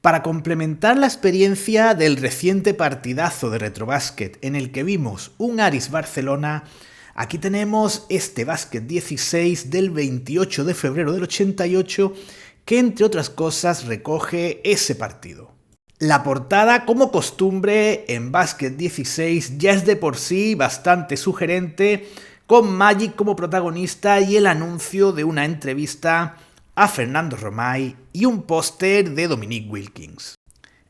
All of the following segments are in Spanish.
Para complementar la experiencia del reciente partidazo de Retrobásquet en el que vimos un Aris Barcelona, aquí tenemos este Básquet 16 del 28 de febrero del 88 que entre otras cosas recoge ese partido. La portada, como costumbre en Básquet 16, ya es de por sí bastante sugerente, con Magic como protagonista y el anuncio de una entrevista a Fernando Romay y un póster de Dominique Wilkins.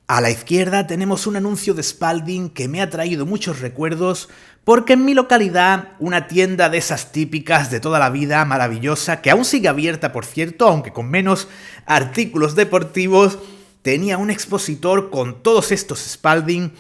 A la izquierda tenemos un anuncio de Spalding que me ha traído muchos recuerdos porque en mi localidad, una tienda de esas típicas de toda la vida, maravillosa, que aún sigue abierta por cierto, aunque con menos artículos deportivos, tenía un expositor con todos estos Spalding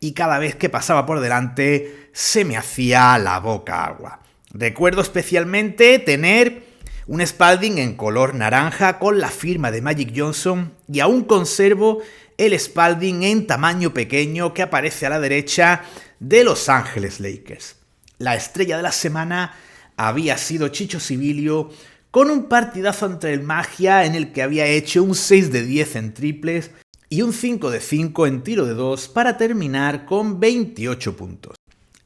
y cada vez que pasaba por delante se me hacía la boca agua. Recuerdo especialmente tener un Spalding en color naranja con la firma de Magic Johnson y aún conservo el Spalding en tamaño pequeño que aparece a la derecha de Los Ángeles Lakers. La estrella de la semana había sido Chicho Sibilio con un partidazo ante el Magia en el que había hecho un 6 de 10 en triples y un 5 de 5 en tiro de 2 para terminar con 28 puntos.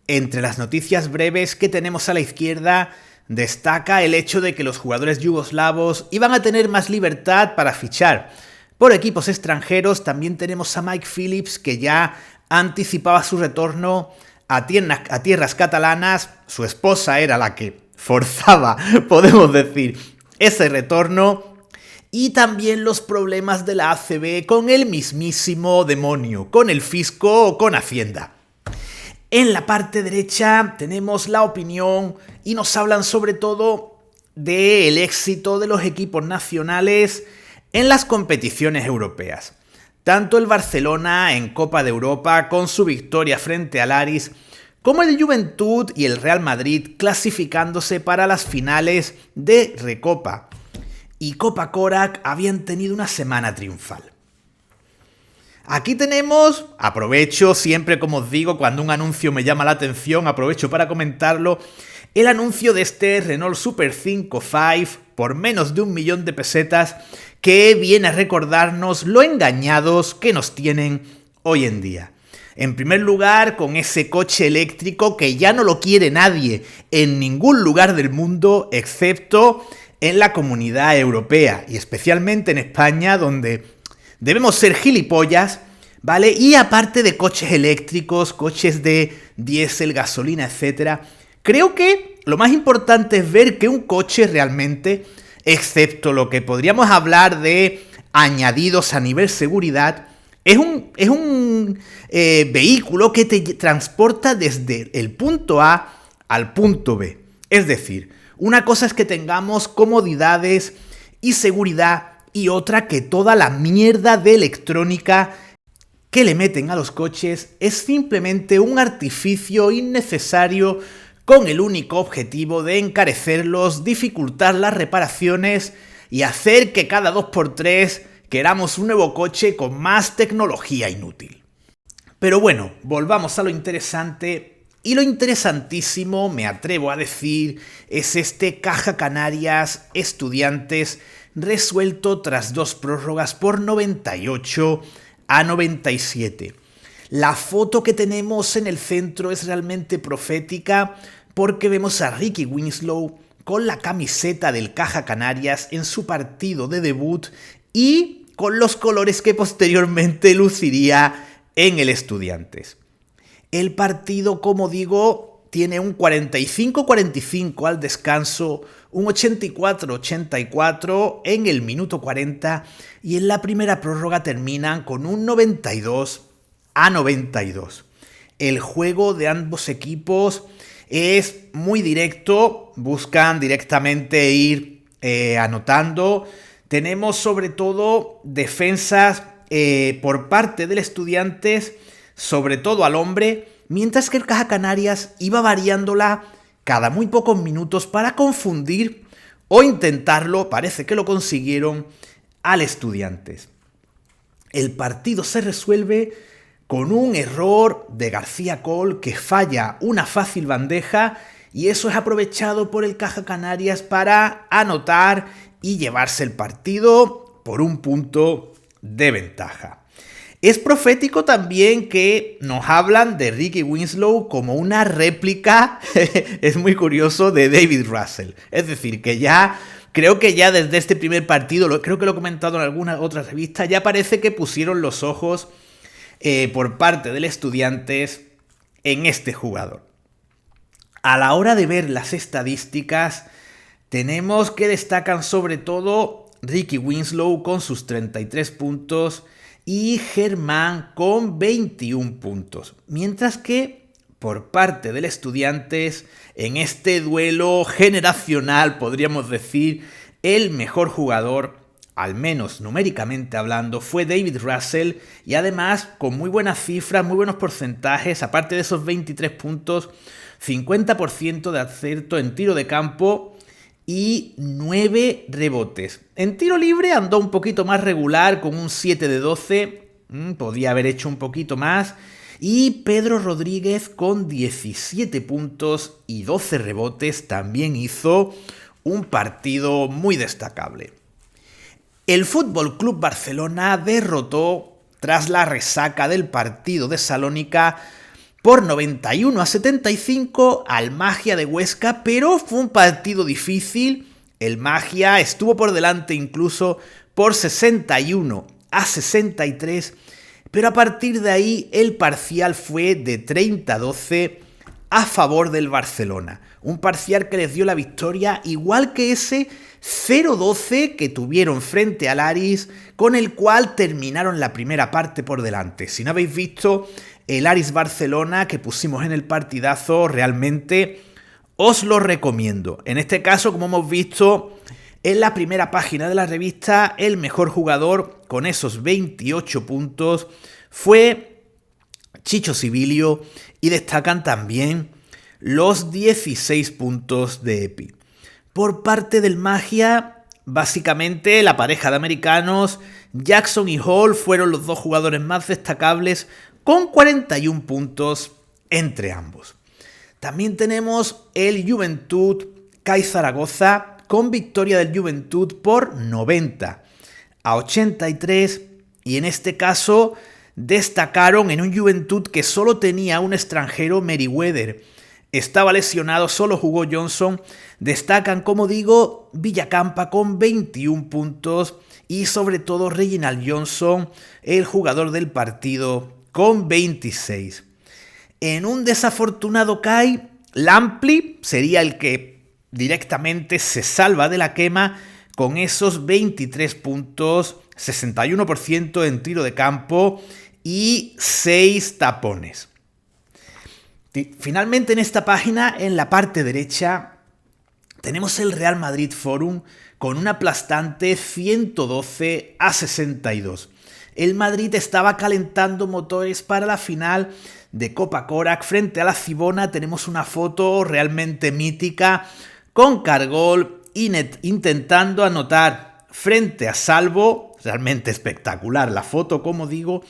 Entre las noticias breves que tenemos a la izquierda, destaca el hecho de que los jugadores yugoslavos iban a tener más libertad para fichar. Por equipos extranjeros también tenemos a Mike Phillips, que ya anticipaba su retorno a tierras catalanas. Su esposa era la que forzaba, podemos decir, ese retorno. Y también los problemas de la ACB con el mismísimo demonio, con el fisco o con Hacienda. En la parte derecha tenemos la opinión y nos hablan sobre todo del éxito de los equipos nacionales en las competiciones europeas. Tanto el Barcelona en Copa de Europa con su victoria frente al Aris, como el Juventud y el Real Madrid clasificándose para las finales de Recopa. Y Copa Korak habían tenido una semana triunfal. Aquí tenemos, aprovecho siempre como os digo, cuando un anuncio me llama la atención, aprovecho para comentarlo, el anuncio de este Renault Super 5 5 por menos de 1 millón de pesetas que viene a recordarnos lo engañados que nos tienen hoy en día. En primer lugar, con ese coche eléctrico que ya no lo quiere nadie en ningún lugar del mundo excepto en la Comunidad Europea y especialmente en España, donde debemos ser gilipollas, ¿vale? Y aparte de coches eléctricos, coches de diésel, gasolina, etc., creo que lo más importante es ver que un coche realmente, excepto lo que podríamos hablar de añadidos a nivel seguridad, es un vehículo que te transporta desde el punto A al punto B. Es decir, una cosa es que tengamos comodidades y seguridad, y otra que toda la mierda de electrónica que le meten a los coches es simplemente un artificio innecesario con el único objetivo de encarecerlos, dificultar las reparaciones y hacer que cada 2x3 queramos un nuevo coche con más tecnología inútil. Pero bueno, volvamos a lo interesante. Y lo interesantísimo, me atrevo a decir, es este Caja Canarias Estudiantes resuelto tras 2 prórrogas por 98 a 97. La foto que tenemos en el centro es realmente profética porque vemos a Ricky Winslow con la camiseta del Caja Canarias en su partido de debut y con los colores que posteriormente luciría en el Estudiantes. El partido, como digo, tiene un 45-45 al descanso, un 84-84 en el minuto 40 y en la primera prórroga terminan con un 92 a 92. El juego de ambos equipos es muy directo, buscan directamente ir anotando. Tenemos sobre todo defensas por parte del Estudiantes, sobre todo al hombre, mientras que el Caja Canarias iba variándola cada muy pocos minutos para confundir o intentarlo, parece que lo consiguieron, al Estudiantes. El partido se resuelve con un error de García Cole que falla una fácil bandeja y eso es aprovechado por el Caja Canarias para anotar y llevarse el partido por 1 punto de ventaja. Es profético también que nos hablan de Ricky Winslow como una réplica, es muy curioso, de David Russell. Es decir, que creo que ya desde este primer partido, creo que lo he comentado en alguna otra revista, ya parece que pusieron los ojos por parte del Estudiantes en este jugador. A la hora de ver las estadísticas, tenemos que destacan sobre todo Ricky Winslow con sus 33 puntos y Germán con 21 puntos. Mientras que por parte del Estudiantes, en este duelo generacional, podríamos decir, el mejor jugador, al menos numéricamente hablando, fue David Russell, y además con muy buenas cifras, muy buenos porcentajes, aparte de esos 23 puntos, 50% de acierto en tiro de campo y 9 rebotes. En tiro libre andó un poquito más regular con un 7 de 12, podía haber hecho un poquito más. Y Pedro Rodríguez con 17 puntos y 12 rebotes también hizo un partido muy destacable. El Fútbol Club Barcelona derrotó tras la resaca del partido de Salónica por 91-75 al Magia de Huesca, pero fue un partido difícil. El Magia estuvo por delante incluso por 61-63, pero a partir de ahí el parcial fue de 30-12 a favor del Barcelona. Un parcial que les dio la victoria, igual que ese 0-12 que tuvieron frente al Aris, con el cual terminaron la primera parte por delante. Si no habéis visto el Aris Barcelona que pusimos en el partidazo, realmente os lo recomiendo. En este caso, como hemos visto en la primera página de la revista, el mejor jugador con esos 28 puntos fue Chicho Sibilio, y destacan también los 16 puntos de Epi. Por parte del Magia, básicamente la pareja de americanos, Jackson y Hall, fueron los dos jugadores más destacables con 41 puntos entre ambos. También tenemos el Juventud CAI Zaragoza con victoria del Juventud por 90-83, y en este caso destacaron en un Juventud que solo tenía un extranjero, Merriweather. Estaba lesionado, solo jugó Johnson. Destacan, como digo, Villacampa con 21 puntos y sobre todo Reginald Johnson, el jugador del partido, con 26. En un desafortunado CAI, Lampli sería el que directamente se salva de la quema con esos 23 puntos, 61% en tiro de campo y 6 tapones. Finalmente en esta página, en la parte derecha, tenemos el Real Madrid Forum con un aplastante 112-62. El Madrid estaba calentando motores para la final de Copa Korak frente a la Cibona. Tenemos una foto realmente mítica con Cargol intentando anotar frente a Salvo. Realmente espectacular la foto, como digo.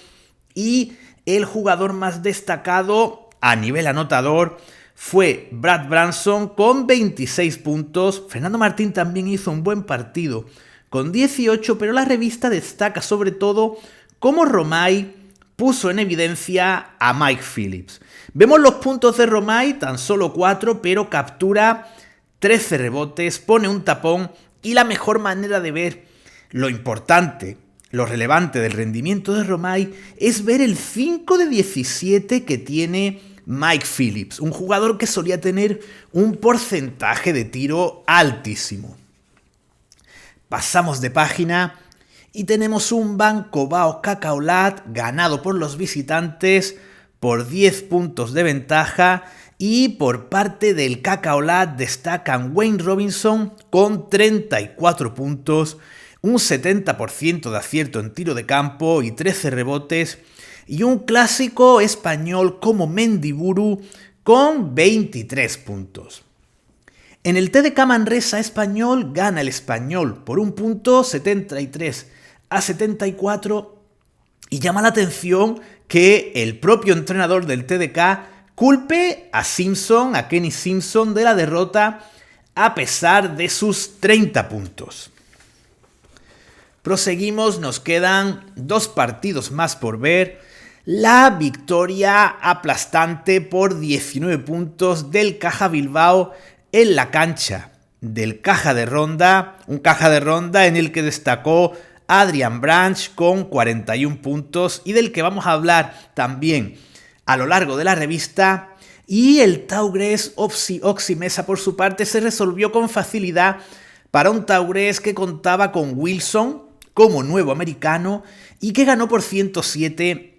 Y el jugador más destacado a nivel anotador fue Brad Branson con 26 puntos. Fernando Martín también hizo un buen partido con 18, pero la revista destaca sobre todo cómo Romay puso en evidencia a Mike Phillips. Vemos los puntos de Romay, tan solo 4, pero captura 13 rebotes, pone un tapón, y la mejor manera de ver lo importante, lo relevante del rendimiento de Romay es ver el 5 de 17 que tiene Mike Phillips, un jugador que solía tener un porcentaje de tiro altísimo. Pasamos de página y tenemos un Banco Bao Cacaolat ganado por los visitantes por 10 puntos de ventaja, y por parte del Cacaolat destacan Wayne Robinson con 34 puntos, un 70% de acierto en tiro de campo y 13 rebotes, y un clásico español como Mendiburu con 23 puntos. En el TDK Manresa Español gana el Español por un punto, 73-74, y llama la atención que el propio entrenador del TDK culpe a Kenny Simpson, de la derrota a pesar de sus 30 puntos. Proseguimos, nos quedan 2 partidos más por ver. La victoria aplastante por 19 puntos del Caja Bilbao en la cancha del Caja de Ronda, un Caja de Ronda en el que destacó Adrian Branch con 41 puntos y del que vamos a hablar también a lo largo de la revista. Y el Taurés Oximesa por su parte se resolvió con facilidad para un Taurés que contaba con Wilson como nuevo americano y que ganó por 107-91.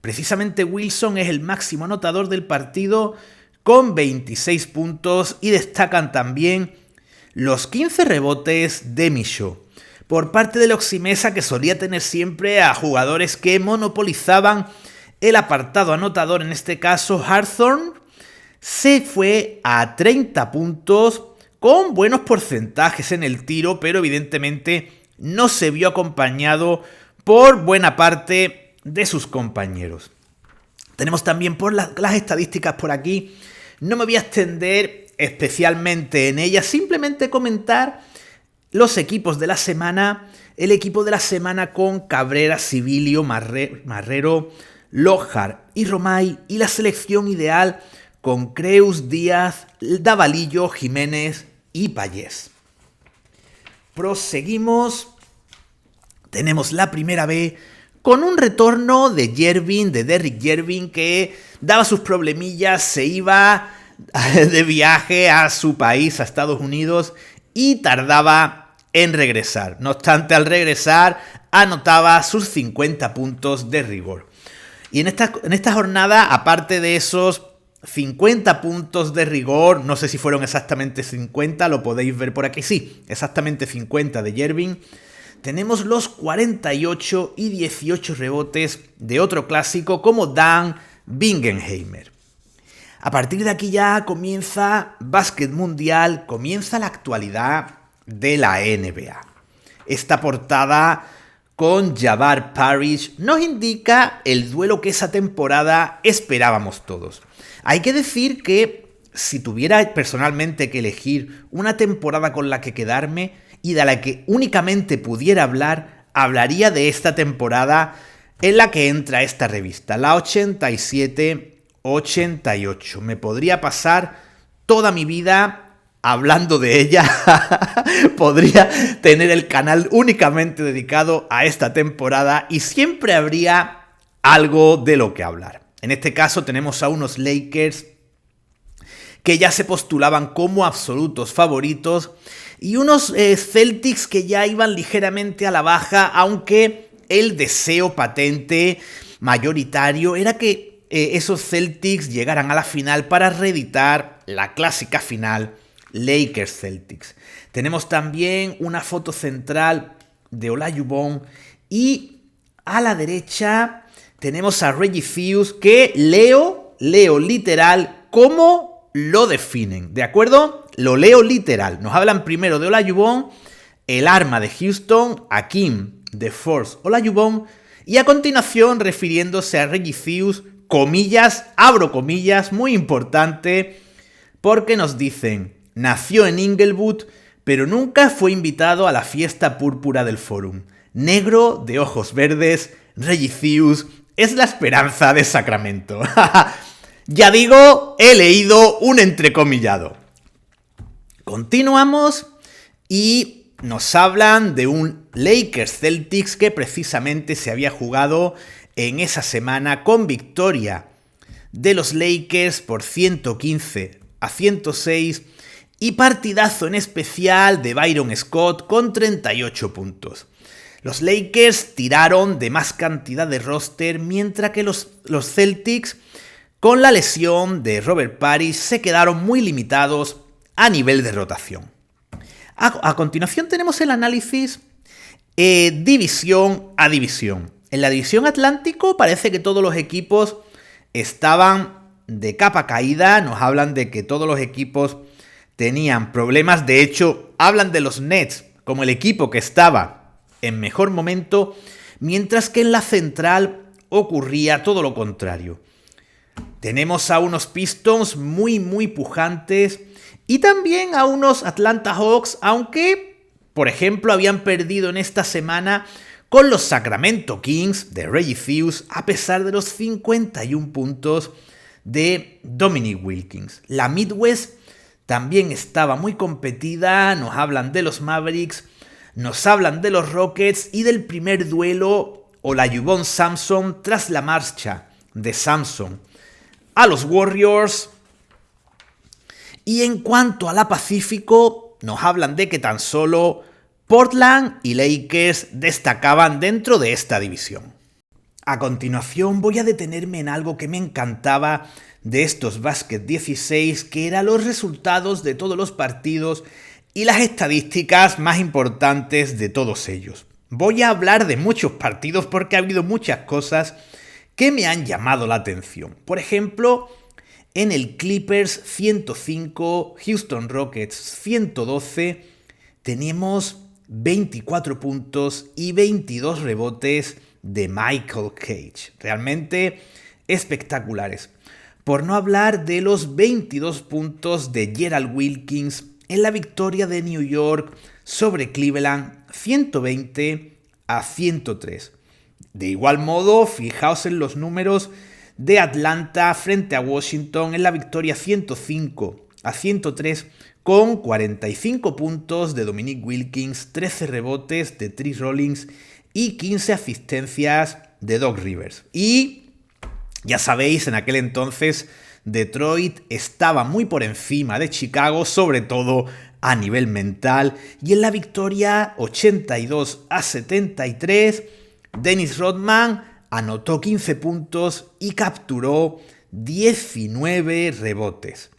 Precisamente Wilson es el máximo anotador del partido con 26 puntos y destacan también los 15 rebotes de Michaud. Por parte del Oximesa, que solía tener siempre a jugadores que monopolizaban el apartado anotador, en este caso Hawthorne, se fue a 30 puntos con buenos porcentajes en el tiro, pero evidentemente no se vio acompañado por buena parte de sus compañeros. Tenemos también por las estadísticas por aquí. No me voy a extender especialmente en ellas, simplemente comentar los equipos de la semana. El equipo de la semana con Cabrera, Sibilio, Marrero, Lojar y Romay, y la selección ideal con Creus, Díaz, Davalillo, Jiménez y Payés. Proseguimos. Tenemos la primera B con un retorno de Derrick Jervin, que daba sus problemillas, se iba de viaje a su país, a Estados Unidos, y tardaba en regresar. No obstante, al regresar anotaba sus 50 puntos de rigor. Y en esta jornada, aparte de esos 50 puntos de rigor, no sé si fueron exactamente 50, lo podéis ver por aquí, sí, exactamente 50 de Jervin, tenemos los 48 y 18 rebotes de otro clásico como Dan Bingenheimer. A partir de aquí ya comienza básquet mundial, comienza la actualidad de la NBA. Esta portada con Jabbar Parrish nos indica el duelo que esa temporada esperábamos todos. Hay que decir que si tuviera personalmente que elegir una temporada con la que quedarme y de la que únicamente pudiera hablar, hablaría de esta temporada en la que entra esta revista, la 87-88. Me podría pasar toda mi vida hablando de ella. Podría tener el canal únicamente dedicado a esta temporada y siempre habría algo de lo que hablar. En este caso tenemos a unos Lakers que ya se postulaban como absolutos favoritos y unos Celtics que ya iban ligeramente a la baja, aunque el deseo patente mayoritario era que esos Celtics llegaran a la final para reeditar la clásica final Lakers-Celtics. Tenemos también una foto central de Olajuwon y a la derecha tenemos a Reggie Theus, que leo literal cómo lo definen, ¿de acuerdo? Lo leo literal. Nos hablan primero de Olajuwon, el arma de Houston, Hakeem The Force Olajuwon, y a continuación refiriéndose a Reggie Theus, comillas, abro comillas, muy importante, porque nos dicen: nació en Inglewood, pero nunca fue invitado a la fiesta púrpura del Forum. Negro, de ojos verdes, Reggie Theus es la esperanza de Sacramento. Ya digo, he leído un entrecomillado. Continuamos y nos hablan de un Lakers Celtics que precisamente se había jugado en esa semana con victoria de los Lakers por 115-106 y partidazo en especial de Byron Scott con 38 puntos. Los Lakers tiraron de más cantidad de roster, mientras que los Celtics, con la lesión de Robert Parrish, se quedaron muy limitados a nivel de rotación. A continuación tenemos el análisis división a división. En la división Atlántico parece que todos los equipos estaban de capa caída. Nos hablan de que todos los equipos tenían problemas. De hecho, hablan de los Nets como el equipo que estaba en mejor momento, mientras que en la central ocurría todo lo contrario. Tenemos a unos Pistons muy pujantes y también a unos Atlanta Hawks, aunque Por ejemplo, habían perdido en esta semana con los Sacramento Kings de Reggie Theus a pesar de los 51 puntos de Dominique Wilkins. La Midwest también estaba muy competida, nos hablan de los Mavericks, nos hablan de los Rockets y del primer duelo Olajuwon Sampson tras la marcha de Sampson a los Warriors. Y en cuanto a la Pacífico, nos hablan de que tan solo Portland y Lakers destacaban dentro de esta división. A continuación voy a detenerme en algo que me encantaba de estos Basket 16, que eran los resultados de todos los partidos y las estadísticas más importantes de todos ellos. Voy a hablar de muchos partidos porque ha habido muchas cosas que me han llamado la atención. Por ejemplo, en el Clippers 105, Houston Rockets 112, tenemos 24 puntos y 22 rebotes de Michael Cage. Realmente espectaculares. Por no hablar de los 22 puntos de Gerald Wilkins en la victoria de New York sobre Cleveland 120-103. De igual modo, fijaos en los números de Atlanta frente a Washington en la victoria 105-103 con 45 puntos de Dominique Wilkins, 13 rebotes de Tris Rollins y 15 asistencias de Doc Rivers. Y ya sabéis, en aquel entonces Detroit estaba muy por encima de Chicago, sobre todo a nivel mental, y en la victoria 82-73, Dennis Rodman anotó 15 puntos y capturó 19 rebotes.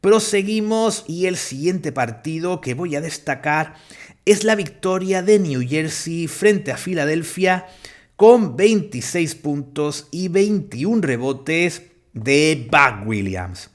Proseguimos y el siguiente partido que voy a destacar es la victoria de New Jersey frente a Filadelfia con 26 puntos y 21 rebotes de Buck Williams.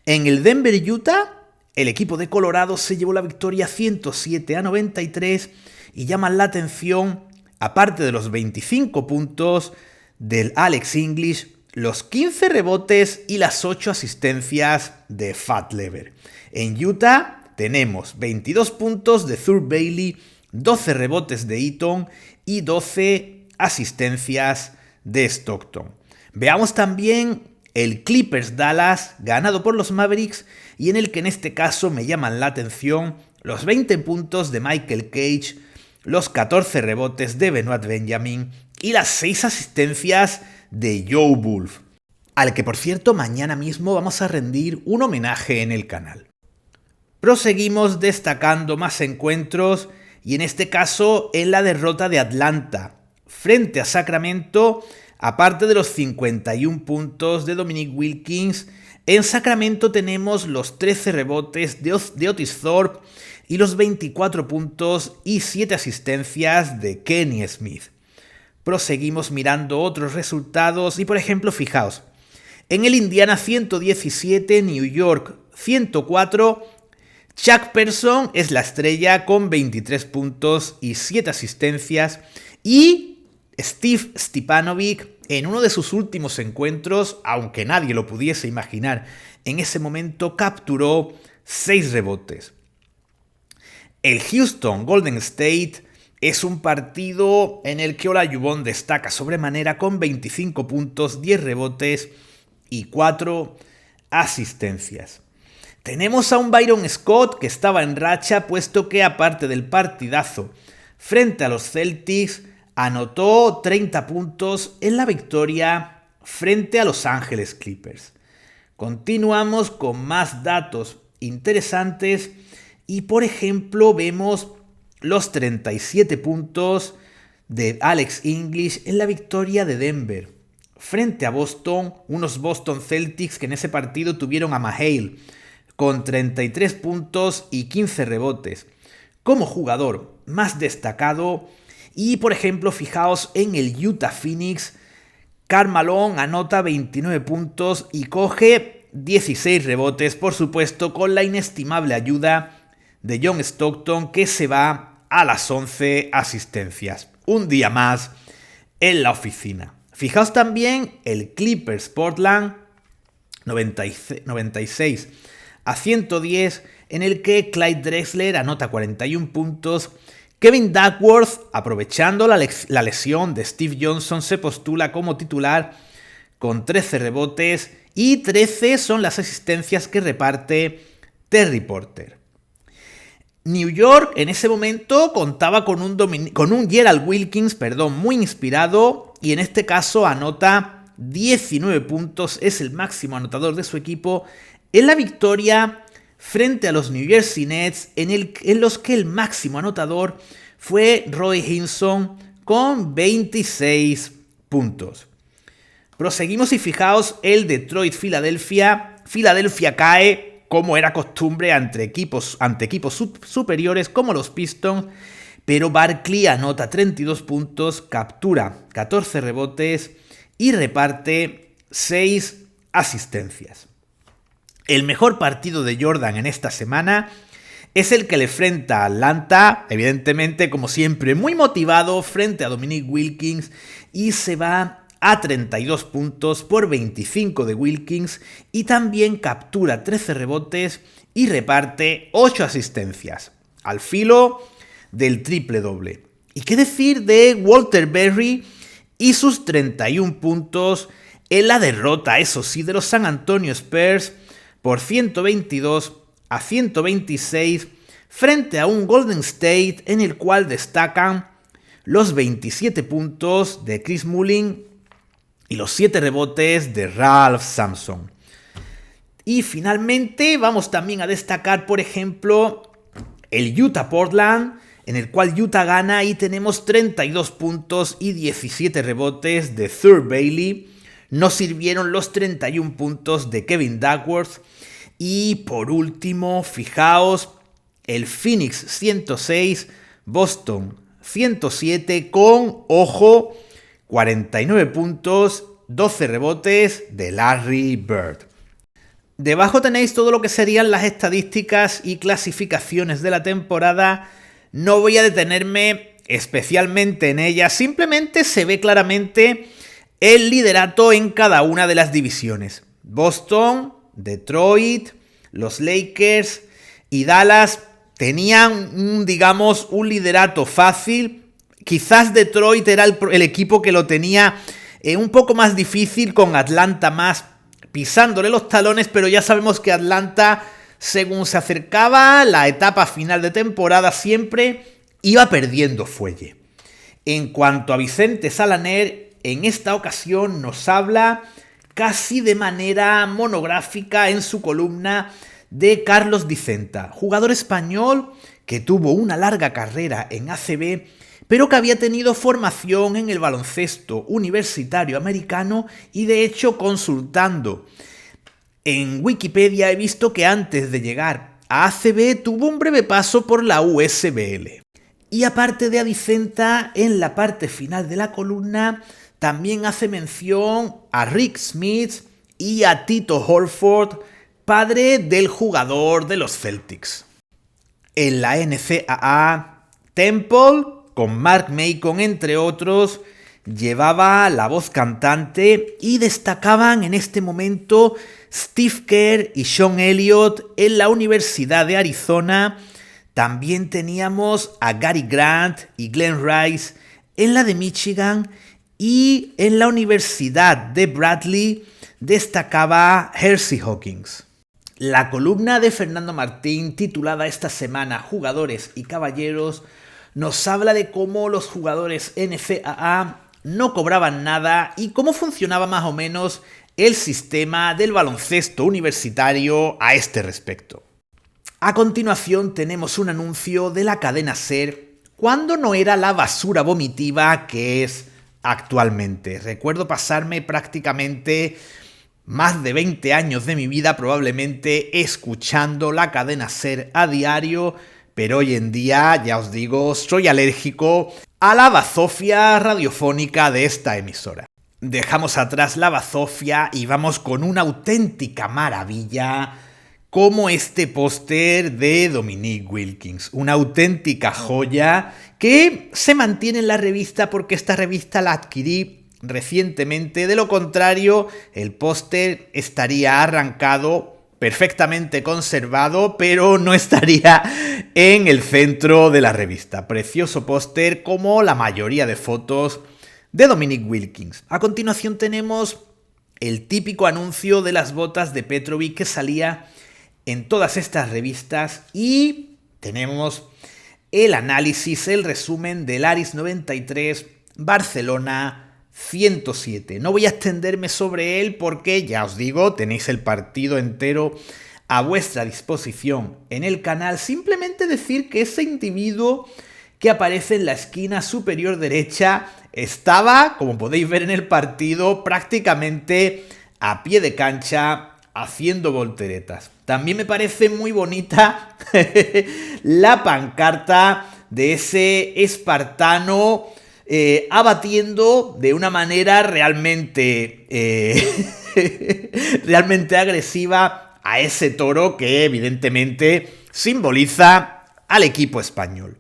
En el Denver-Utah, el equipo de Colorado se llevó la victoria 107-93 y llaman la atención, aparte de los 25 puntos del Alex English, los 15 rebotes y las 8 asistencias de Fat Lever. En Utah tenemos 22 puntos de Thurl Bailey, 12 rebotes de Eaton y 12 asistencias de Stockton. Veamos también el Clippers Dallas, ganado por los Mavericks, y en el que en este caso me llaman la atención los 20 puntos de Michael Cage, los 14 rebotes de Benoit Benjamin y las 6 asistencias de Joe Wolf, al que por cierto mañana mismo vamos a rendir un homenaje en el canal. Proseguimos destacando más encuentros y en este caso en la derrota de Atlanta frente a Sacramento. Aparte de los 51 puntos de Dominique Wilkins, en Sacramento tenemos los 13 rebotes de Otis Thorpe y los 24 puntos y 7 asistencias de Kenny Smith. Proseguimos mirando otros resultados y por ejemplo, fijaos, en el Indiana 117, New York 104, Chuck Person es la estrella con 23 puntos y 7 asistencias y Steve Stepanovic, en uno de sus últimos encuentros, aunque nadie lo pudiese imaginar, en ese momento capturó 6 rebotes. El Houston Golden State es un partido en el que Olajuwon destaca sobremanera con 25 puntos, 10 rebotes y 4 asistencias. Tenemos a un Byron Scott que estaba en racha, puesto que aparte del partidazo frente a los Celtics, anotó 30 puntos en la victoria frente a Los Ángeles Clippers. Continuamos con más datos interesantes y por ejemplo vemos los 37 puntos de Alex English en la victoria de Denver frente a Boston, unos Boston Celtics que en ese partido tuvieron a Mahale con 33 puntos y 15 rebotes como jugador más destacado. Y por ejemplo, fijaos en el Utah Phoenix, Karl Malone anota 29 puntos y coge 16 rebotes, por supuesto con la inestimable ayuda de John Stockton, que se va a las 11 asistencias. Un día más en la oficina. Fijaos también el Clippers Portland 96-110, en el que Clyde Drexler anota 41 puntos, Kevin Duckworth, aprovechando la lesión de Steve Johnson, se postula como titular con 13 rebotes y 13 son las asistencias que reparte Terry Porter. New York en ese momento contaba con un Gerald Wilkins, muy inspirado, y en este caso anota 19 puntos, es el máximo anotador de su equipo en la victoria frente a los New Jersey Nets, en los que el máximo anotador fue Roy Hinson con 26 puntos. Proseguimos y fijaos el Detroit-Filadelfia. Filadelfia cae, como era costumbre, ante equipos superiores como los Pistons, pero Barkley anota 32 puntos, captura 14 rebotes y reparte 6 asistencias. El mejor partido de Jordan en esta semana es el que le enfrenta a Atlanta, evidentemente, como siempre, muy motivado frente a Dominique Wilkins, y se va a 32 puntos por 25 de Wilkins y también captura 13 rebotes y reparte 8 asistencias, al filo del triple doble. ¿Y qué decir de Walter Berry y sus 31 puntos en la derrota, eso sí, de los San Antonio Spurs por 122 a 126 frente a un Golden State en el cual destacan los 27 puntos de Chris Mullin y los 7 rebotes de Ralph Sampson. Y finalmente vamos también a destacar, por ejemplo, el Utah-Portland, en el cual Utah gana y tenemos 32 puntos y 17 rebotes de Thurl Bailey. No sirvieron los 31 puntos de Kevin Duckworth. Y por último, fijaos, el Phoenix 106, Boston 107 con, ojo, 49 puntos, 12 rebotes de Larry Bird. Debajo tenéis todo lo que serían las estadísticas y clasificaciones de la temporada. No voy a detenerme especialmente en ellas, simplemente se ve claramente el liderato en cada una de las divisiones. Boston, Detroit, los Lakers y Dallas tenían un liderato fácil. Quizás Detroit era el equipo que lo tenía un poco más difícil, con Atlanta más pisándole los talones, pero ya sabemos que Atlanta, según se acercaba la etapa final de temporada, siempre iba perdiendo fuelle. En cuanto a Vicente Salaner, en esta ocasión nos habla casi de manera monográfica en su columna de Carlos Dicenta, jugador español que tuvo una larga carrera en ACB, pero que había tenido formación en el baloncesto universitario americano, y de hecho, consultando en Wikipedia he visto que antes de llegar a ACB tuvo un breve paso por la USBL. Y aparte de Adicenta, en la parte final de la columna también hace mención a Rick Smith y a Tito Horford, padre del jugador de los Celtics. En la NCAA, Temple, con Mark Macon entre otros, llevaba la voz cantante y destacaban en este momento Steve Kerr y Sean Elliott. En la Universidad de Arizona también teníamos a Gary Grant y Glenn Rice en la de Michigan, y en la Universidad de Bradley destacaba Hersey Hawkins. La columna de Fernando Martín, titulada esta semana Jugadores y Caballeros, nos habla de cómo los jugadores NCAA no cobraban nada y cómo funcionaba más o menos el sistema del baloncesto universitario a este respecto. A continuación tenemos un anuncio de la cadena SER cuando no era la basura vomitiva que es actualmente. Recuerdo pasarme prácticamente más de 20 años de mi vida probablemente escuchando la cadena SER a diario, pero hoy en día, ya os digo, soy alérgico a la bazofia radiofónica de esta emisora. Dejamos atrás la bazofia y vamos con una auténtica maravilla como este póster de Dominique Wilkins, una auténtica joya que se mantiene en la revista porque esta revista la adquirí recientemente. De lo contrario, el póster estaría arrancado perfectamente conservado, pero no estaría en el centro de la revista. Precioso póster, como la mayoría de fotos de Dominic Wilkins. A continuación tenemos el típico anuncio de las botas de Petrovic que salía en todas estas revistas, y tenemos el análisis, el resumen del Aris 93 Barcelona 107. No voy a extenderme sobre él porque, ya os digo, tenéis el partido entero a vuestra disposición en el canal. Simplemente decir que ese individuo que aparece en la esquina superior derecha estaba, como podéis ver en el partido, prácticamente a pie de cancha haciendo volteretas. También me parece muy bonita la pancarta de ese espartano abatiendo de una manera realmente agresiva a ese toro que evidentemente simboliza al equipo español.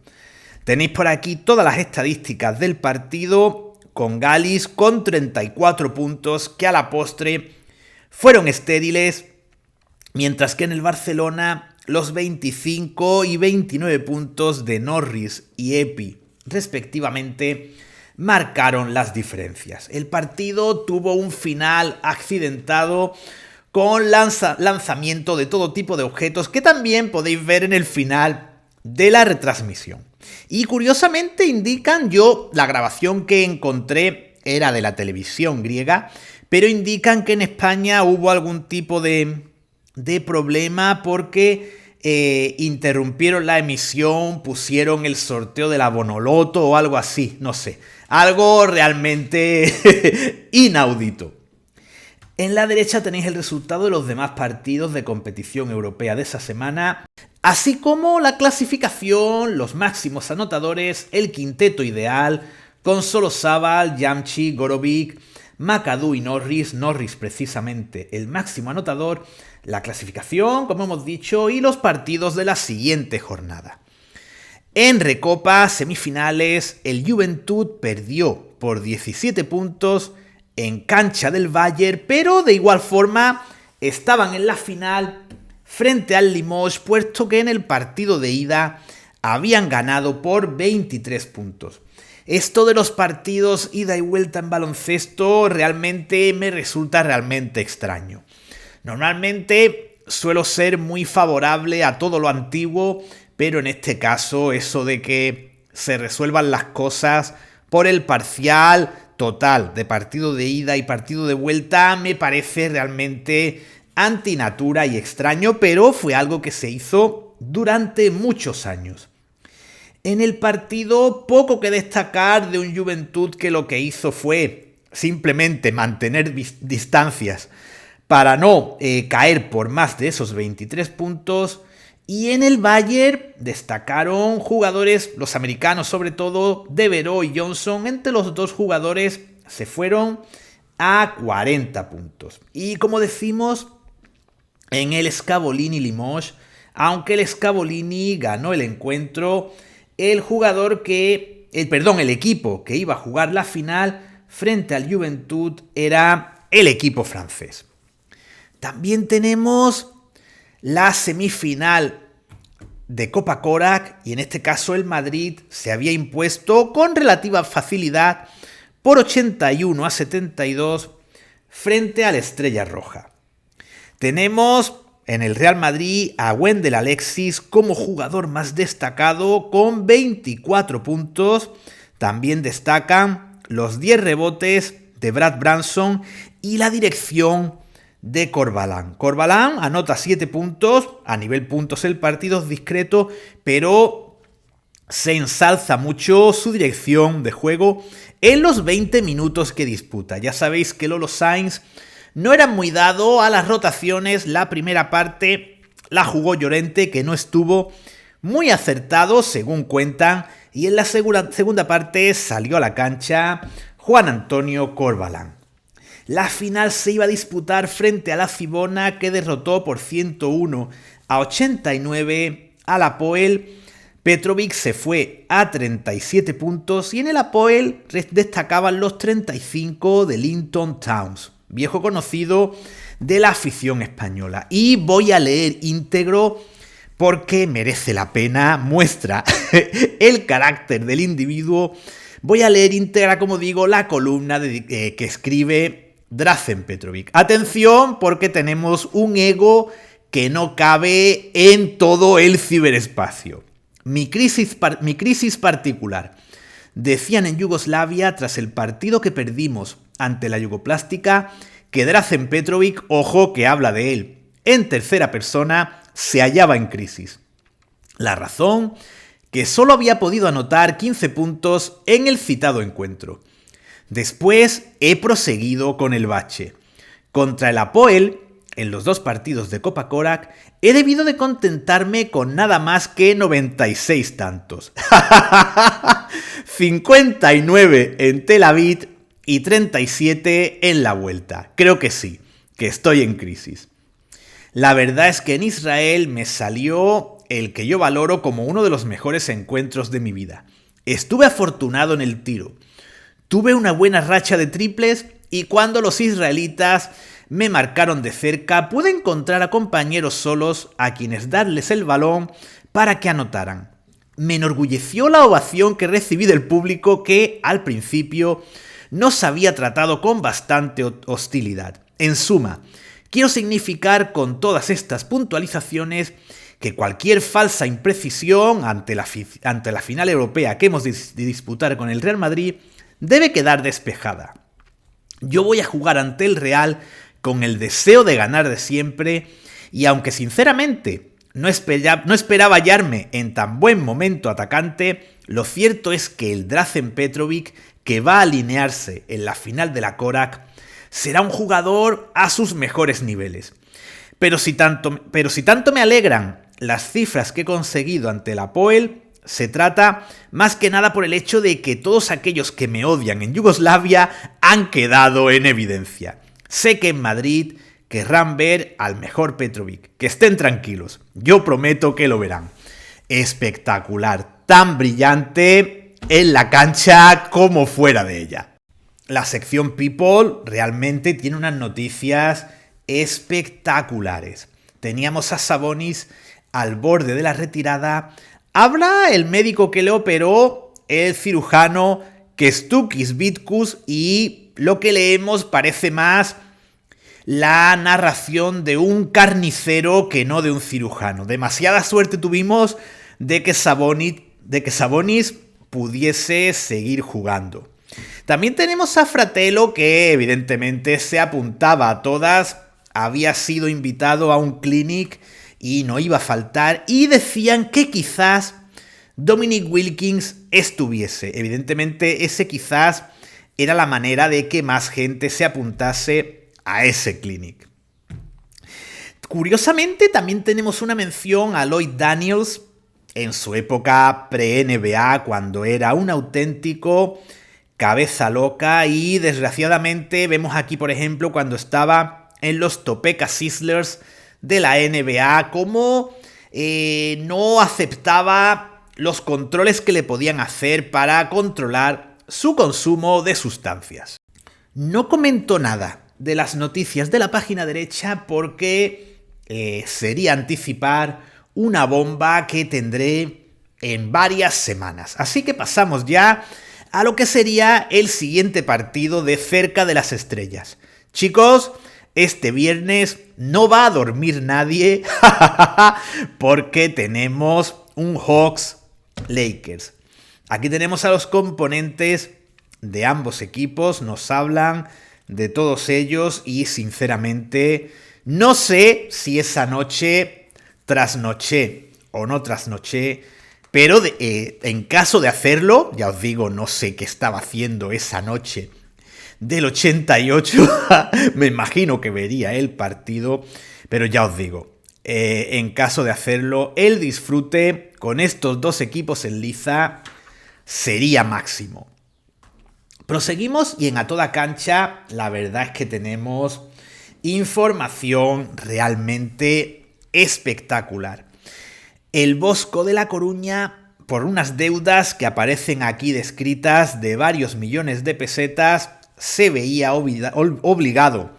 Tenéis por aquí todas las estadísticas del partido, con Galis con 34 puntos que a la postre fueron estériles, mientras que en el Barcelona los 25 y 29 puntos de Norris y Epi, respectivamente, marcaron las diferencias. El partido tuvo un final accidentado con lanzamiento de todo tipo de objetos que también podéis ver en el final de la retransmisión. Y curiosamente indican, la grabación que encontré era de la televisión griega, pero indican que en España hubo algún tipo de problema porque interrumpieron la emisión, pusieron el sorteo de la Bonoloto o algo así, no sé. Algo realmente inaudito. En la derecha tenéis el resultado de los demás partidos de competición europea de esa semana, así como la clasificación, los máximos anotadores, el quinteto ideal, con Solozábal, Yamchi, Gorovic, McAdoo y Norris precisamente el máximo anotador, la clasificación, como hemos dicho, y los partidos de la siguiente jornada. En Recopa, semifinales, el Juventud perdió por 17 puntos en cancha del Bayern, pero de igual forma estaban en la final frente al Limoges, puesto que en el partido de ida habían ganado por 23 puntos. Esto de los partidos ida y vuelta en baloncesto realmente me resulta realmente extraño. Normalmente suelo ser muy favorable a todo lo antiguo, pero en este caso eso de que se resuelvan las cosas por el parcial total de partido de ida y partido de vuelta me parece realmente antinatura y extraño, pero fue algo que se hizo durante muchos años. En el partido, poco que destacar de un Juventud que lo que hizo fue simplemente mantener distancias para no caer por más de esos 23 puntos. Y en el Bayern destacaron jugadores, los americanos sobre todo, Devereux y Johnson. Entre los dos jugadores se fueron a 40 puntos. Y como decimos, en el Scavolini Limoges, aunque el Scavolini ganó el encuentro, el equipo que iba a jugar la final frente al Juventud era el equipo francés. También tenemos la semifinal de Copa Korak, y en este caso el Madrid se había impuesto con relativa facilidad por 81-72 frente a la Estrella Roja. Tenemos en el Real Madrid a Wendell Alexis como jugador más destacado con 24 puntos. También destacan los 10 rebotes de Brad Branson y la dirección de Corbalán. Corbalán anota 7 puntos, a nivel puntos el partido es discreto, pero se ensalza mucho su dirección de juego en los 20 minutos que disputa. Ya sabéis que Lolo Sainz no era muy dado a las rotaciones. La primera parte la jugó Llorente, que no estuvo muy acertado según cuentan, y en la segunda parte salió a la cancha Juan Antonio Corbalán. La final se iba a disputar frente a la Cibona, que derrotó por 101-89 al Hapoel. Petrovic se fue a 37 puntos y en el Hapoel destacaban los 35 de Linton Towns. viejo conocido de la afición española. Y voy a leer íntegro porque merece la pena, muestra el carácter del individuo. Voy a leer íntegra, como digo, la columna que escribe Drazen Petrovic. Atención, porque tenemos un ego que no cabe en todo el ciberespacio. Mi crisis particular. Decían en Yugoslavia, tras el partido que perdimos ante la Yugoplástica, que Drazen Petrovic, ojo que habla de él en tercera persona, se hallaba en crisis. La razón, que solo había podido anotar 15 puntos en el citado encuentro. Después he proseguido con el bache. Contra el Apoel, en los 2 partidos de Copa Korak, he debido de contentarme con nada más que 96 tantos. 59 en Tel Aviv y 37 en la vuelta. Creo que sí, que estoy en crisis. La verdad es que en Israel me salió el que yo valoro como uno de los mejores encuentros de mi vida. Estuve afortunado en el tiro. Tuve una buena racha de triples y cuando los israelitas me marcaron de cerca, pude encontrar a compañeros solos a quienes darles el balón para que anotaran. Me enorgulleció la ovación que recibí del público que, al principio, nos había tratado con bastante hostilidad. En suma, quiero significar con todas estas puntualizaciones que cualquier falsa imprecisión ante la final europea que hemos de disputar con el Real Madrid debe quedar despejada. Yo voy a jugar ante el Real con el deseo de ganar de siempre y aunque sinceramente no esperaba hallarme en tan buen momento atacante, lo cierto es que el Drazen Petrovic, que va a alinearse en la final de la Korak, será un jugador a sus mejores niveles. Pero si tanto me alegran las cifras que he conseguido ante el Apoel, se trata más que nada por el hecho de que todos aquellos que me odian en Yugoslavia han quedado en evidencia. Sé que en Madrid querrán ver al mejor Petrovic. Que estén tranquilos, yo prometo que lo verán. Espectacular, tan brillante en la cancha como fuera de ella. La sección People realmente tiene unas noticias espectaculares. Teníamos a Sabonis al borde de la retirada. Habla el médico que le operó, el cirujano Kęstutis Vitkus, y lo que leemos parece más la narración de un carnicero que no de un cirujano. Demasiada suerte tuvimos de que Sabonis pudiese seguir jugando. También tenemos a Fratello, que evidentemente se apuntaba a todas, había sido invitado a un clinic y no iba a faltar, y decían que quizás Dominic Wilkins estuviese. Evidentemente ese quizás era la manera de que más gente se apuntase a ese clinic. Curiosamente también tenemos una mención a Lloyd Daniels en su época pre-NBA, cuando era un auténtico cabeza loca, y desgraciadamente vemos aquí, por ejemplo, cuando estaba en los Topeka Sizzlers de la NBA, como no aceptaba los controles que le podían hacer para controlar su consumo de sustancias. No comentó nada de las noticias de la página derecha porque sería anticipar una bomba que tendré en varias semanas. Así que pasamos ya a lo que sería el siguiente partido de Cerca de las Estrellas. Chicos, este viernes no va a dormir nadie porque tenemos un Hawks Lakers. Aquí tenemos a los componentes de ambos equipos, nos hablan de todos ellos y sinceramente no sé si esa noche trasnoché o no trasnoché, pero en caso de hacerlo, ya os digo, no sé qué estaba haciendo esa noche del 88, me imagino que vería el partido, pero ya os digo, en caso de hacerlo, el disfrute con estos dos equipos en liza sería máximo. Proseguimos y en A Toda Cancha la verdad es que tenemos información realmente espectacular. El Bosco de La Coruña, por unas deudas que aparecen aquí descritas de varios millones de pesetas, se veía obligado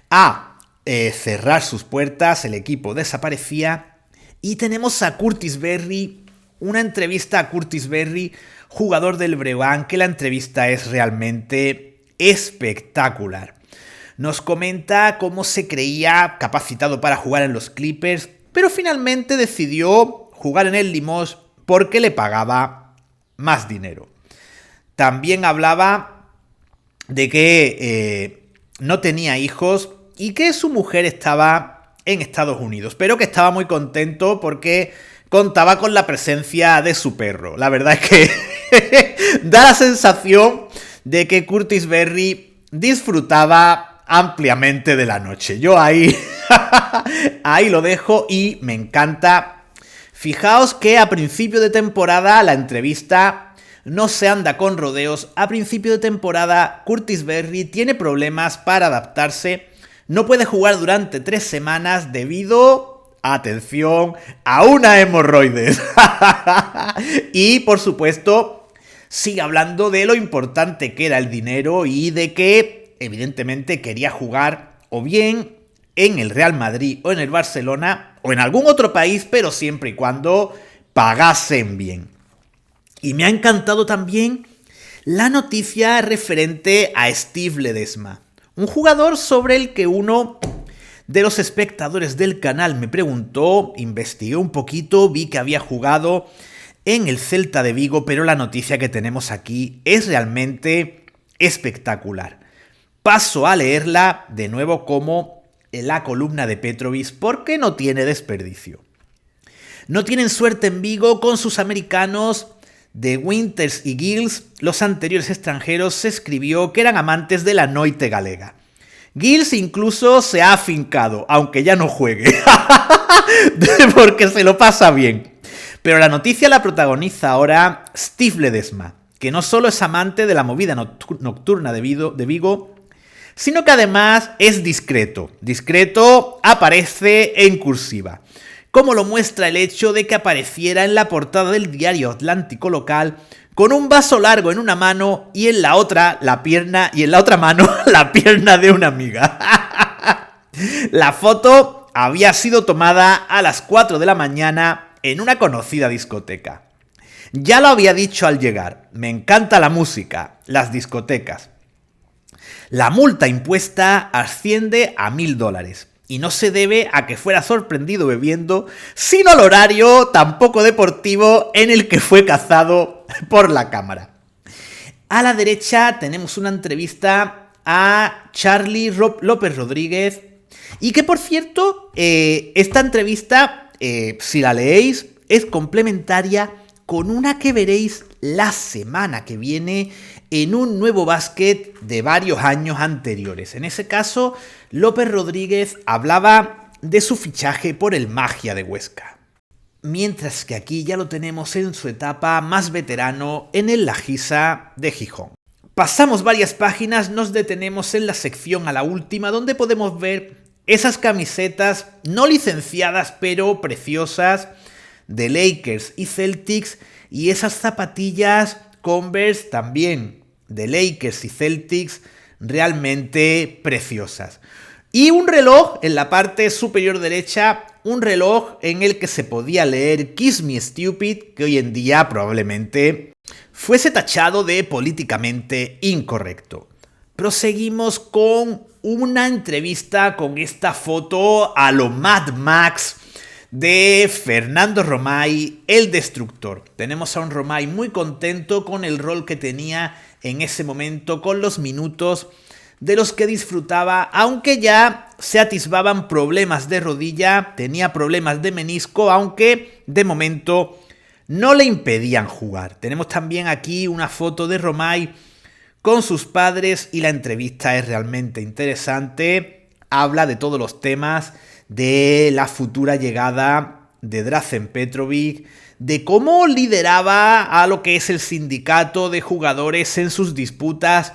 a cerrar sus puertas, el equipo desaparecía y tenemos a Curtis Berry, una entrevista a Curtis Berry, jugador del Breogán, que la entrevista es realmente espectacular. Nos comenta cómo se creía capacitado para jugar en los Clippers, pero finalmente decidió jugar en el Limoges porque le pagaba más dinero. También hablaba de que no tenía hijos y que su mujer estaba en Estados Unidos, pero que estaba muy contento porque contaba con la presencia de su perro. La verdad es que da la sensación de que Curtis Berry disfrutaba ampliamente de la noche. Yo ahí lo dejo y me encanta. Fijaos que a principio de temporada la entrevista no se anda con rodeos. A principio de temporada Curtis Berry tiene problemas para adaptarse. No puede jugar durante 3 semanas debido, atención, a una hemorroides. Y por supuesto sigue hablando de lo importante que era el dinero y de que evidentemente quería jugar o bien en el Real Madrid o en el Barcelona o en algún otro país, pero siempre y cuando pagasen bien. Y me ha encantado también la noticia referente a Steve Ledesma, un jugador sobre el que uno de los espectadores del canal me preguntó, investigué un poquito, vi que había jugado en el Celta de Vigo, pero la noticia que tenemos aquí es realmente espectacular. Paso a leerla de nuevo como en la columna de Petrovic porque no tiene desperdicio. No tienen suerte en Vigo con sus americanos de Winters y Gills. Los anteriores extranjeros se escribió que eran amantes de la noite galega. Gills incluso se ha afincado, aunque ya no juegue, porque se lo pasa bien. Pero la noticia la protagoniza ahora Steve Ledesma, que no solo es amante de la movida nocturna de Vigo, sino que además es discreto. Discreto aparece en cursiva, como lo muestra el hecho de que apareciera en la portada del diario Atlántico local con un vaso largo en una mano y en la otra la pierna y en la otra mano la pierna de una amiga. La foto había sido tomada a las 4 de la mañana en una conocida discoteca. Ya lo había dicho al llegar, me encanta la música, las discotecas. La multa impuesta asciende a $1.000 y no se debe a que fuera sorprendido bebiendo, sino al horario tan poco deportivo en el que fue cazado por la cámara. A la derecha tenemos una entrevista a Charlie López Rodríguez y que, por cierto, esta entrevista, si la leéis, es complementaria con una que veréis la semana que viene en un nuevo básquet de varios años anteriores. En ese caso, López Rodríguez hablaba de su fichaje por el Magia de Huesca. Mientras que aquí ya lo tenemos en su etapa más veterano en el Lagisa de Gijón. Pasamos varias páginas, nos detenemos en la sección a la última, donde podemos ver esas camisetas no licenciadas pero preciosas de Lakers y Celtics y esas zapatillas Converse también de Lakers y Celtics realmente preciosas. Y un reloj en la parte superior derecha, un reloj en el que se podía leer Kiss Me Stupid, que hoy en día probablemente fuese tachado de políticamente incorrecto. Proseguimos con una entrevista con esta foto a lo Mad Max de Fernando Romay, el Destructor. Tenemos a un Romay muy contento con el rol que tenía en ese momento, con los minutos de los que disfrutaba, aunque ya se atisbaban problemas de rodilla, tenía problemas de menisco, aunque de momento no le impedían jugar. Tenemos también aquí una foto de Romay con sus padres y la entrevista es realmente interesante. Habla de todos los temas, de la futura llegada de Drazen Petrovic, de cómo lideraba a lo que es el sindicato de jugadores en sus disputas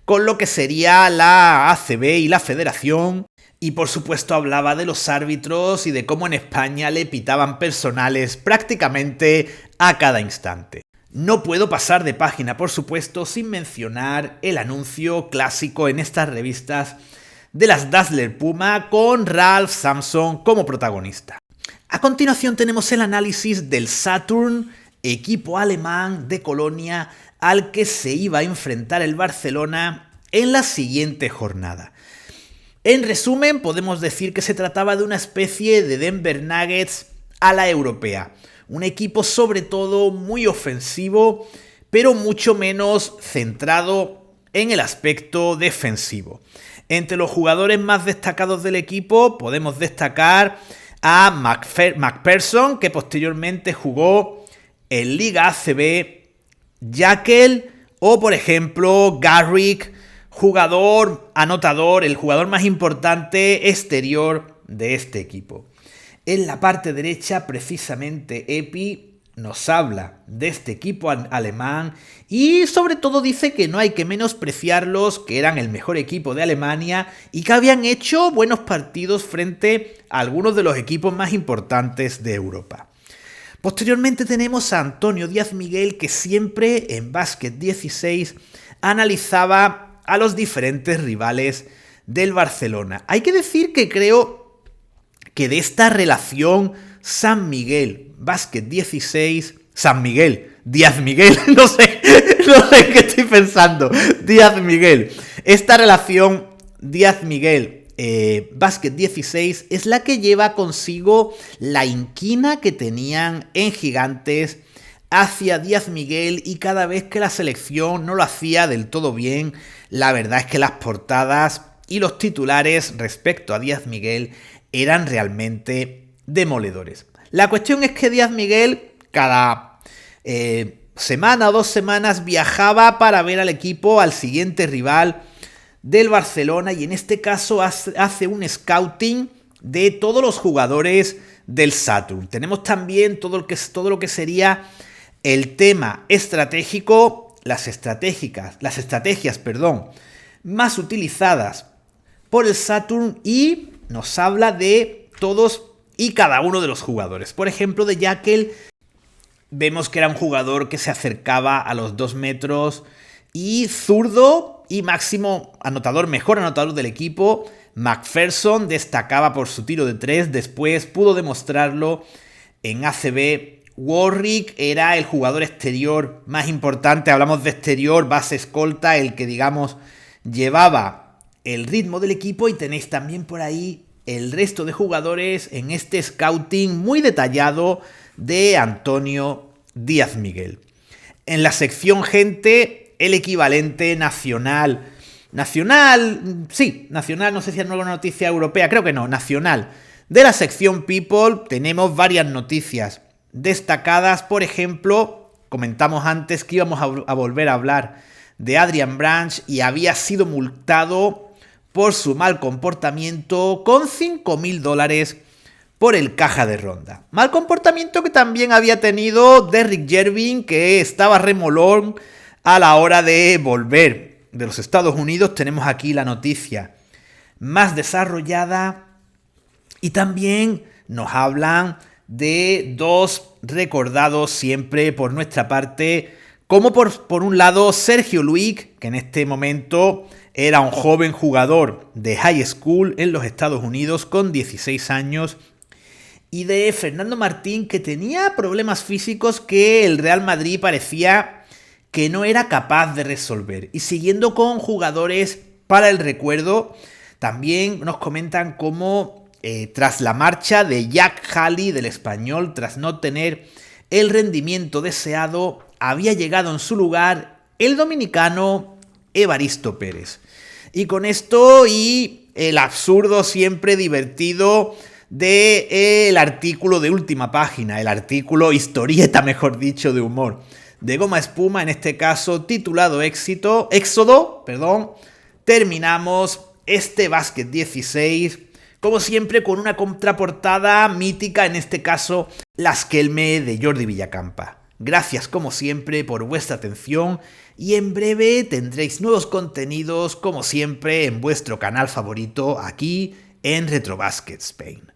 con lo que sería la ACB y la Federación. Y por supuesto hablaba de los árbitros y de cómo en España le pitaban personales prácticamente a cada instante. No puedo pasar de página, por supuesto, sin mencionar el anuncio clásico en estas revistas de las Dazzler Puma con Ralph Sampson como protagonista. A continuación tenemos el análisis del Saturn, equipo alemán de Colonia al que se iba a enfrentar el Barcelona en la siguiente jornada. En resumen, podemos decir que se trataba de una especie de Denver Nuggets a la europea. Un equipo sobre todo muy ofensivo, pero mucho menos centrado en el aspecto defensivo. Entre los jugadores más destacados del equipo podemos destacar a McPherson, que posteriormente jugó en Liga ACB, Jackal o por ejemplo Garrick, jugador anotador, el jugador más importante exterior de este equipo. En la parte derecha, precisamente, Epi nos habla de este equipo alemán y sobre todo dice que no hay que menospreciarlos, que eran el mejor equipo de Alemania y que habían hecho buenos partidos frente a algunos de los equipos más importantes de Europa. Posteriormente tenemos a Antonio Díaz Miguel, que siempre en Básquet 16 analizaba a los diferentes rivales del Barcelona. Hay que decir que creo que de esta relación San Miguel, Básquet 16, San Miguel, Díaz Miguel, no sé qué estoy pensando, Díaz Miguel. Esta relación Díaz Miguel, Básquet 16 es la que lleva consigo la inquina que tenían en Gigantes hacia Díaz Miguel y cada vez que la selección no lo hacía del todo bien, la verdad es que las portadas y los titulares respecto a Díaz Miguel eran realmente demoledores. La cuestión es que Díaz Miguel cada semana o 2 semanas viajaba para ver al equipo, al siguiente rival del Barcelona, y en este caso hace un scouting de todos los jugadores del Saturn. Tenemos también todo lo que sería el tema estratégico, las estrategias, más utilizadas por el Saturn, y nos habla de todos y cada uno de los jugadores. Por ejemplo, de Jackal vemos que era un jugador que se acercaba a los 2 metros y zurdo y máximo anotador, mejor anotador del equipo. McPherson destacaba por su tiro de 3, después pudo demostrarlo en ACB. Warwick era el jugador exterior más importante, hablamos de exterior, base escolta, el que digamos llevaba el ritmo del equipo, y tenéis también por ahí el resto de jugadores en este scouting muy detallado de Antonio Díaz Miguel. En la sección gente, el equivalente nacional, no sé si es nueva noticia europea, creo que no, nacional. De la sección People tenemos varias noticias destacadas. Por ejemplo, comentamos antes que íbamos a volver a hablar de Adrian Branch y había sido multado por su mal comportamiento con $5.000 por el caja de ronda. Mal comportamiento que también había tenido Derrick Jervin, que estaba remolón a la hora de volver de los Estados Unidos. Tenemos aquí la noticia más desarrollada y también nos hablan de 2 recordados siempre por nuestra parte, como por un lado Sergio Luig, que en este momento era un joven jugador de high school en los Estados Unidos con 16 años, y de Fernando Martín, que tenía problemas físicos que el Real Madrid parecía que no era capaz de resolver. Y siguiendo con jugadores para el recuerdo, también nos comentan cómo tras la marcha de Jack Halley del Español, tras no tener el rendimiento deseado, había llegado en su lugar el dominicano Evaristo Pérez. Y con esto y el absurdo siempre divertido del artículo de última página, el artículo historieta, mejor dicho, de humor, de Goma Espuma, en este caso titulado Éxodo, terminamos este Básquet 16, como siempre con una contraportada mítica, en este caso Las Kelme de Jordi Villacampa. Gracias como siempre por vuestra atención y en breve tendréis nuevos contenidos como siempre en vuestro canal favorito aquí en Retrobasket Spain.